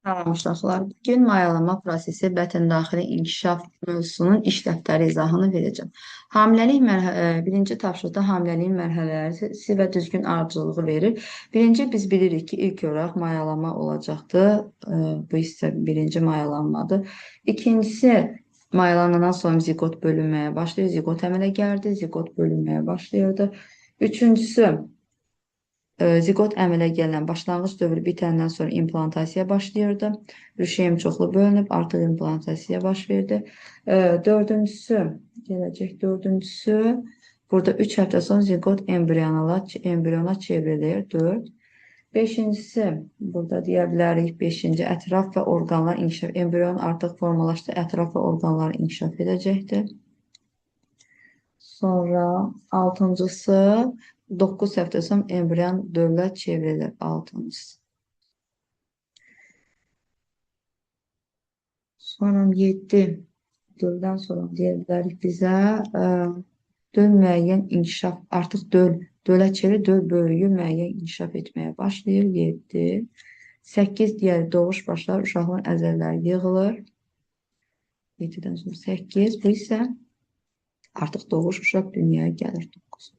Salam uşaqlar. Bugün mayalama prosesi bətin daxili inkişaf mövzusunun iş dəftəri izahını verəcəm. Birinci tapşırıqda hamiləliyin mərhələsi və düzgün ardıcılığı verir. Birinci biz bilirik ki, ilk olaraq mayalama olacaqdır. Bu isə birinci mayalanmadır. İkincisi mayalanandan sonra ziqot bölünməyə başlayır. Ziqot əmələ gəldi, ziqot bölünməyə başlayırdı. Üçüncüsü ziqot əmələ gələn başlanğıc dövrü bitəndən sonra implantasiya başlayırdı. Rüşeym çoxlu bölünüb, artıq implantasiya baş verdi. Dördüncüsü, burada 3 həftə sonra ziqot embriona çevrilir. 4. Beşincisi, burada deyə bilərik, beşinci ətraf və orqanlar inkişaf, embrion artıq formalaşdı, ətraf və orqanlar inkişaf edəcəkdir. Sonra altıncısı 9 həftə sonra embrion dövlət çevrilir. Altıncısı. Sonra 7 döldən sonra deyə bilərik bizə döl müəyyən inkişaf, artıq dölə çevrilir, döl böyüyü müəyyən inkişaf etməyə başlayır. 7. 8 deyək, doğuş başlar, uşaqların əzələləri yığılır. 7-dən sonra 8, bu isə artıq doğuş uşaq dünyaya gəlir. 9.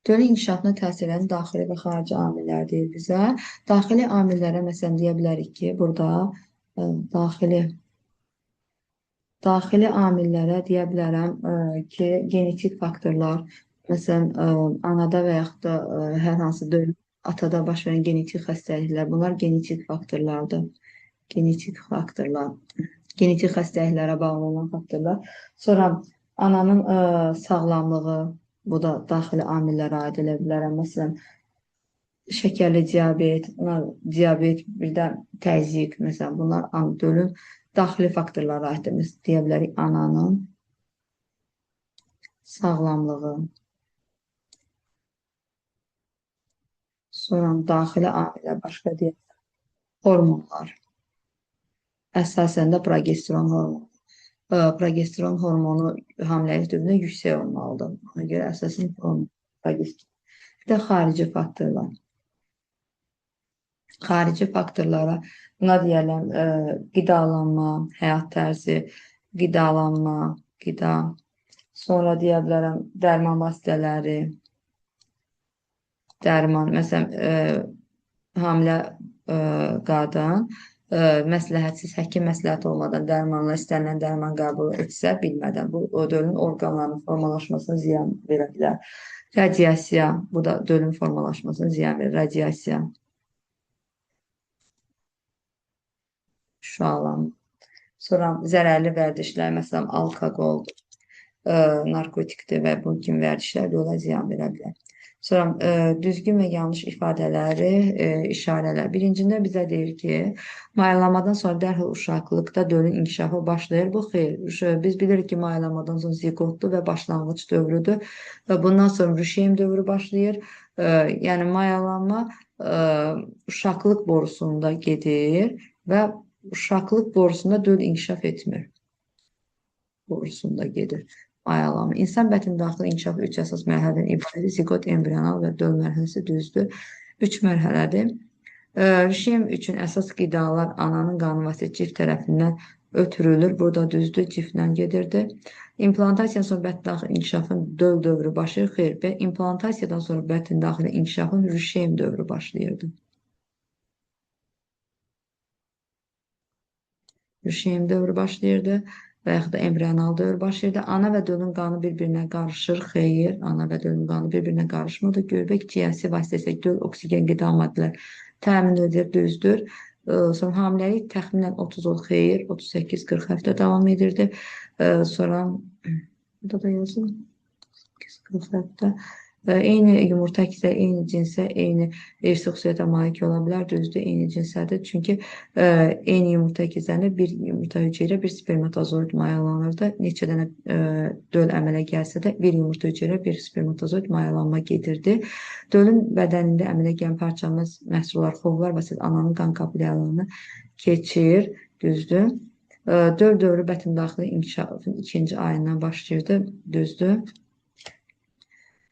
Dölün inkişafına təsir edən daxili və xarici amillər deyir bizə. Daxili amillərə məsələn deyə bilərik ki, burada daxili amillərə deyə bilərəm ki, genetik faktorlar, məsələn, anada və yaxud da hər hansı atada baş verən genetik xəstəliklər, bunlar genetik faktorlardır. Genetik xəstəliklərə bağlı olan faktorlar. Sonra ananın sağlamlığı, bu da daxili amillərə aid edə bilərəm. Məsələn, şəkərli diabet, bir də təzyiq, məsələn, bunlar dölün daxili faktorlara aiddir. Məsələn, deyə bilərik, ananın sağlamlığı. Sonra daxili amillər, başqa deyək, hormonlar. Əsasən də progesteron hormonu. Progesteron hormonu hamiləlik dövründə yüksək olmalıdır. Ona görə əsasən progesteron. Bir də xarici faktorlar. Xarici faktorlara buna deyələm qidalanma, həyat tərzi, qida, sonra deyə bilərəm dərman vasitələri, məsələn, hamilə qadın məsləhətsiz, həkim məsləhəti olmadan dərmanla istənilən dərman qəbul etsə, bilmədən bu dölün orqanlarının formalaşmasına ziyan verə bilər. Radiasiya, bu da dölün formalaşmasına ziyan verir. Radiasiya, şüalanma. Sonra zərərli vərdişlər, məsələn, alkoqol, narkotikdir və bu kimi vərdişlər dölə ziyan verə bilər. Sonra düzgün və yanlış ifadələri, işarələr. Birincində bizə deyir ki, mayalamadan sonra dərhal uşaqlıqda dölün inkişafı başlayır. Bu xeyr. Biz bilirik ki, mayalamadan sonra ziqotdur və başlanğıc dövrüdür. Bundan sonra rüşeym dövrü başlayır. Yəni mayalanma uşaqlıq borusunda gedir və uşaqlıq borusunda döl inkişaf etmir. Borusunda gedir. Mayalanma. İnsan bətnin daxili inkişafı 3 əsas mərhələdən ibarətdir. Ziqot, embrional və döl mərhələsi düzdür. 3 mərhələdir. Rüşeym üçün əsas qidalar ananın qanı vasitəsilə cift tərəfindən ötürülür. Burada düzdür, ciftlə gedirdi. İmplantasiyadan sonra bətn daxili inkişafın döl dövrü başlayır. Xeyr, implantasiyadan sonra bətn daxili inkişafın rüşeym dövrü başlayırdı. Rüşeym dövrü başlayırdı və yaxud da embrional dövr başlayırdı. Ana və dölün qanı bir-birinə qarışır. Xeyr, ana və dölün qanı bir-birinə qarışmırdı. Göbək ciyəsi vasitəsilə döl oksigen qida maddələr təmin edir, düzdür. Sonra hamiləlik təxminən 30 ol, xeyr, 38-40 həftə davam edirdi. Sonra, burada da yazın, 40 həftə. Eyni yumurta əkizə, eyni cinsə, eyni irsi xüsusiyyətə malik ola bilər, düzdür, eyni cinslərdir. Çünki eyni yumurta əkizlərində bir yumurta hüceyrə, bir spermatozoid mayalanırdı. Neçə dənə döl əmələ gəlsə də bir yumurta hüceyrə, bir spermatozoid mayalanma gedirdi. Dölün bədənində əmələ gələn parçalanmaz məhsullar, xovlar və ananın qan kapilyalarını keçir, düzdür. Döl dövrü bətn daxili inkişafın 2-ci ayından başlayırdı, düzdür.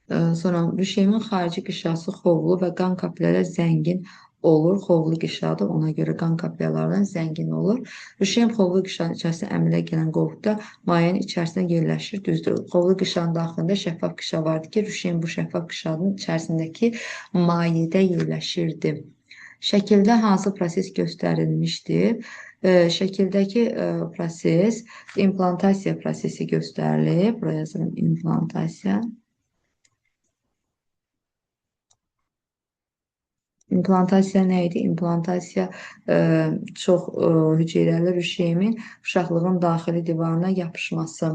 Sonra rüşeymin xarici qışası xovlu və qan kapillərə zəngin olur. Xovlu qişadır. Ona görə qan kapilyalarından zəngin olur. Rüşeym xovlu qişanın içərisində əmələ gələn qovurqda mayenin içərisində yerləşir. Düzdür. Xovlu qişanın daxilində şəffaf qişa vardı ki, rüşeym bu şəffaf qişanın içərisindəki mayedə yerləşirdi. Şəkildə hansı proses göstərilmişdir? Şəkildəki proses implantasiya prosesi göstərilib. Buraya yazıram implantasiya. İmplantasiya nə idi? İmplantasiya çox hüceyrəli rüşeyimin uşaqlığın daxili divarına yapışması.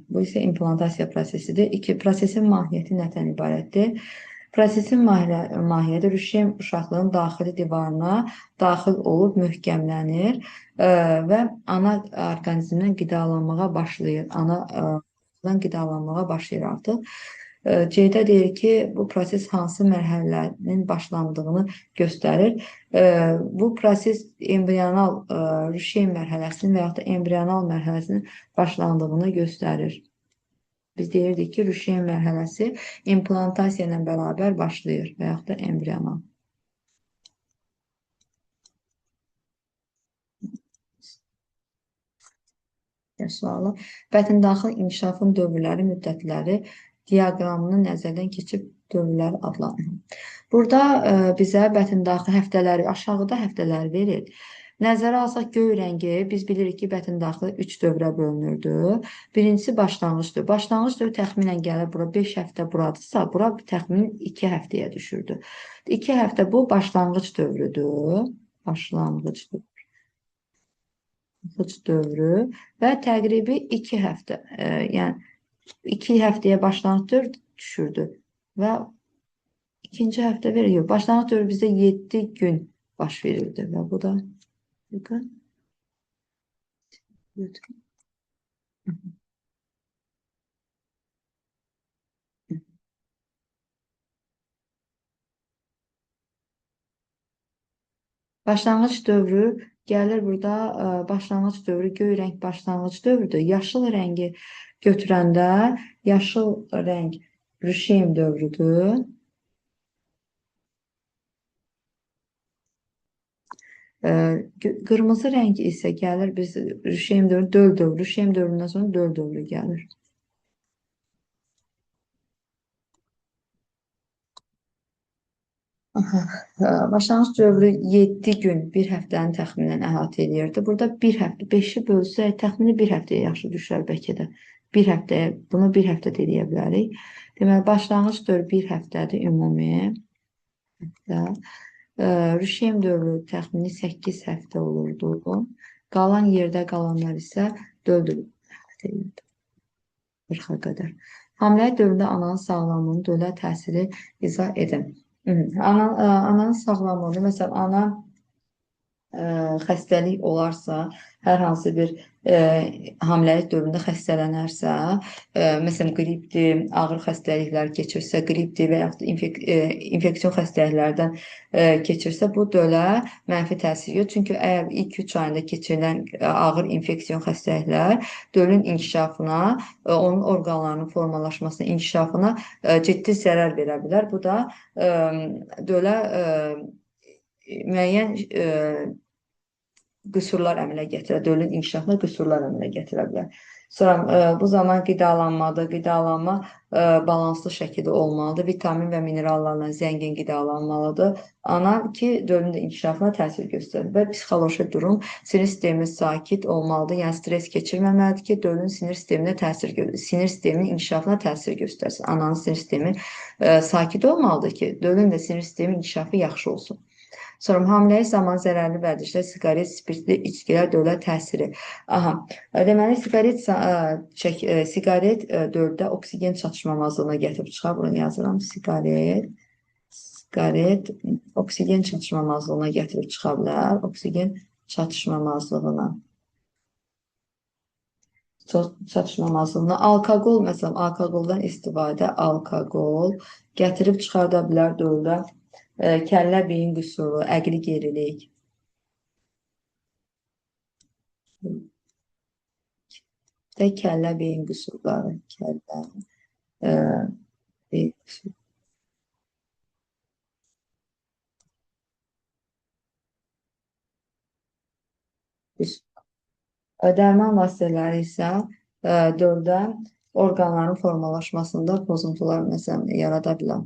Bu isə implantasiya prosesidir. Prosesin mahiyyəti nədən ibarətdir? Prosesin mahiyyəti rüşeyim uşaqlığın daxili divarına daxil olub möhkəmlənir və ana orqanizmdən qidalanmağa başlayır. Anadan qidalanmağa başlayır artıq. C-də deyir ki, bu proses hansı mərhələlərin başlandığını göstərir. Bu proses embrional rüşeym mərhələsinin və yaxud da embrional mərhələsinin başlandığını göstərir. Biz deyirdik ki, rüşeym mərhələsi implantasiya ilə bərabər başlayır və yaxud da embrional. Sualı. Bətndaxil inkişafın dövrləri, müddətləri diaqramını nəzərdən keçib dövrlər adlanır. Burada bizə bətndaxil həftələri, aşağıda həftələri verir. Nəzərə alsaq göy rəngi, biz bilirik ki, bətndaxili 3 dövrə bölünürdü. Birincisi başlanğıc dövr. Başlanğıc dövr təxminən gəlir bura 5 həftə buradırsa, bura təxminən 2 həftəyə düşürdü. 2 həftə bu başlanğıc dövrüdür. Başlanğıc dövrü və təqribi 2 həftə, yəni 2 həftəyə başlanğıc dövr düşürdü və ikinci həftə veriyor. Başlanğıc dövr bizdə 7 gün baş verirdi və bu da başlanğıc dövrü gəlir burada, başlanğıc dövrü göy rəng başlanğıc dövrüdür. Yaşıl rəngi götürəndə yaşıl rəng rüşeym dövrüdür. Qırmızı rəng isə gəlir biz rüşeym dövrü, döl dövrü, rüşeym dövründən sonra döl dövrü gəlir. Başlanğıc dövrü 7 gün, 1 həftəni təxminən əhatə edirdi. Burada 1 həftə, 5-i bölsək, təxmini 1 həftəyə yaxşı düşər bəlkə də. 1 həftəyə, bunu 1 həftə deyə bilərik. Deməli, başlanğıc dövrü 1 həftədir ümumi. Rüşeym dövrü təxmini 8 həftə olurdu. Qalan yerdə qalanlar isə döl dövrü əhatə edirdi. 40-a qədər. Hamiləlik dövründə ananın sağlamlığının dövlət təsiri izah edin. Ananın sağlamlığı, məsələn, ana xəstəlik olarsa, hər hansı bir hamiləlik dövründə xəstələnərsə, məsələn, qripdir, ağır xəstəliklər keçirsə, qripdir və yaxud infeksion xəstəliklərdən keçirsə, bu dölə mənfi təsir edir. Çünki əgər ilk 3 ayında keçirilən ağır infeksion xəstəliklər dölün inkişafına, onun orqanlarının formalaşmasına, inkişafına ciddi zərər verə bilər. Bu da dölə müəyyən qüsurlar əmələ gətirə, dölün inkişafına qüsurlar əmələ gətirə bilər. Sonra bu zaman qidalanmadır. Qidalanma balanslı şəkildə olmalıdır. Vitamin və minerallarla zəngin qidalanmalıdır. Ana ki, dölün də inkişafına təsir göstərir. Və psixoloji durum, sinir sistemi sakit olmalıdır. Yəni stres keçirməməlidir ki, dölün sinir sisteminə təsir göstərir. Sinir sisteminin inkişafına təsir göstərsin. Ananın sinir sistemi sakit olmalıdır ki, dölün də sinir sistemi inkişafı yaxşı olsun. Sonra hamiləlik zamanı zərərli vərdişlər, siqaret, spirtli içkilər dövlə təsiri. Deməli, siqaret dövrdə oksigen çatışmamazlığına gətirib çıxar. Bunu yazıram. Siqaret oksigen çatışmamazlığına gətirib çıxa bilər. Oksigen çatışmamazlığına. Alkoqol, məsələn, alkoqoldan istifadə, alkoqol gətirib çıxarda bilər dövrdə. Kəllə beyin qüsuru, əqli gerilik. Kəllə beyin qüsurları, kəllə beyin qüsurları. Dərman vasitələri isə dövrdə orqanların formalaşmasında pozuntular məsələn yarada bilər.